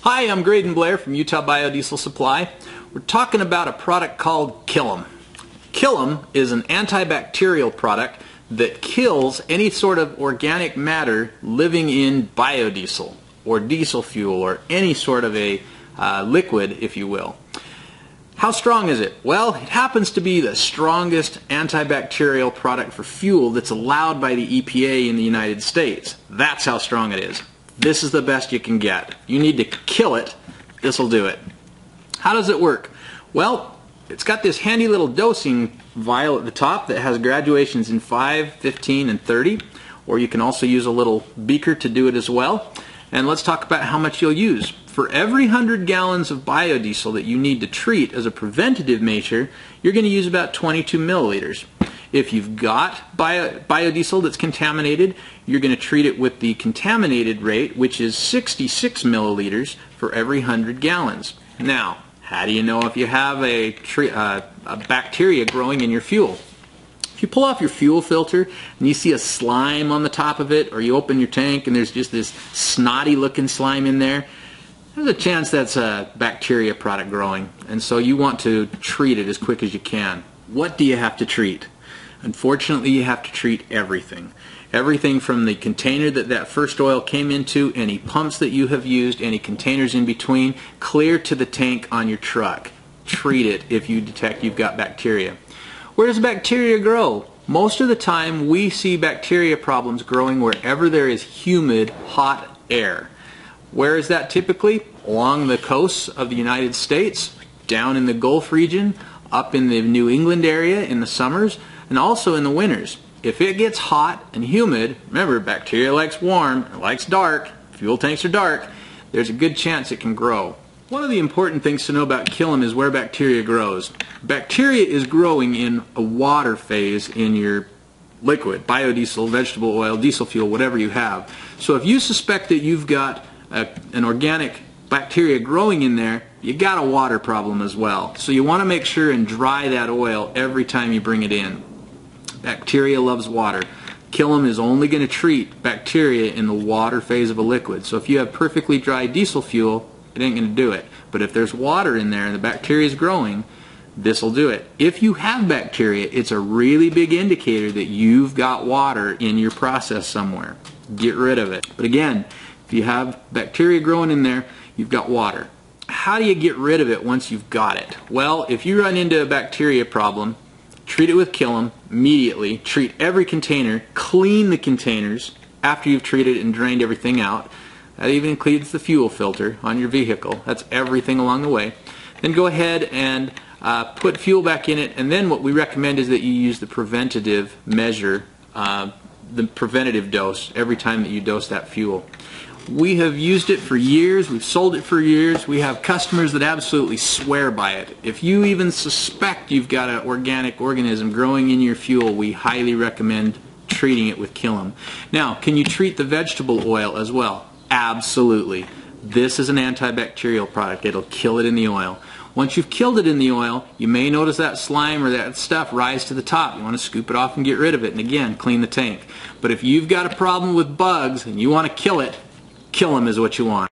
Hi, I'm Graydon Blair from Utah Biodiesel Supply. We're talking about a product called Killam. Killam is an antibacterial product that kills any sort of organic matter living in biodiesel or diesel fuel or any sort of a liquid, if you will. How strong is it? Well, it happens to be the strongest antibacterial product for fuel that's allowed by the EPA in the United States. That's how strong it is. This is the best you can get. You need to kill it. This will do it. How does it work? Well, it's got this handy little dosing vial at the top that has graduations in 5, 15, and 30. Or you can also use a little beaker to do it as well. And let's talk about how much you'll use. For every 100 gallons of biodiesel that you need to treat as a preventative measure, you're going to use about 22 milliliters. If you've got biodiesel that's contaminated, you're going to treat it with the contaminated rate, which is 66 milliliters for every 100 gallons. Now, how do you know if you have a bacteria growing in your fuel? If you pull off your fuel filter and you see a slime on the top of it, or you open your tank and there's just this snotty looking slime in there, there's a chance that's a bacteria product growing, and so you want to treat it as quick as you can. What do you have to treat? Unfortunately, you have to treat everything. Everything from the container that first oil came into, any pumps that you have used, any containers in between, clear to the tank on your truck. Treat it if you detect you've got bacteria. Where does bacteria grow? Most of the time we see bacteria problems growing wherever there is humid, hot air. Where is that typically? Along the coasts of the United States, down in the Gulf region, up in the New England area in the summers, and also in the winters. If it gets hot and humid, remember, bacteria likes warm, it likes dark, fuel tanks are dark, there's a good chance it can grow. One of the important things to know about Killam is where bacteria grows. Bacteria is growing in a water phase in your liquid, biodiesel, vegetable oil, diesel fuel, whatever you have. So if you suspect that you've got an organic bacteria growing in there, you got a water problem as well. So you want to make sure and dry that oil every time you bring it in. Bacteria loves water. Killam is only going to treat bacteria in the water phase of a liquid. So if you have perfectly dry diesel fuel, it ain't going to do it. But if there's water in there and the bacteria is growing, this will do it. If you have bacteria, it's a really big indicator that you've got water in your process somewhere. Get rid of it. But again, if you have bacteria growing in there, you've got water. How do you get rid of it once you've got it? Well, if you run into a bacteria problem, treat it with Killam immediately. Treat every container. Clean the containers after you've treated and drained everything out. That even includes the fuel filter on your vehicle. That's everything along the way. Then go ahead and put fuel back in it, and then what we recommend is that you use the preventative measure, the preventative dose every time that you dose that fuel. We have used it for years, we've sold it for years, we have customers that absolutely swear by it. If you even suspect you've got an organic organism growing in your fuel, we highly recommend treating it with Killam. Now, can you treat the vegetable oil as well? Absolutely. This is an antibacterial product. It'll kill it in the oil. Once you've killed it in the oil, you may notice that slime or that stuff rise to the top. You want to scoop it off and get rid of it, and again, clean the tank. But if you've got a problem with bugs and you want to kill it, Killam is what you want.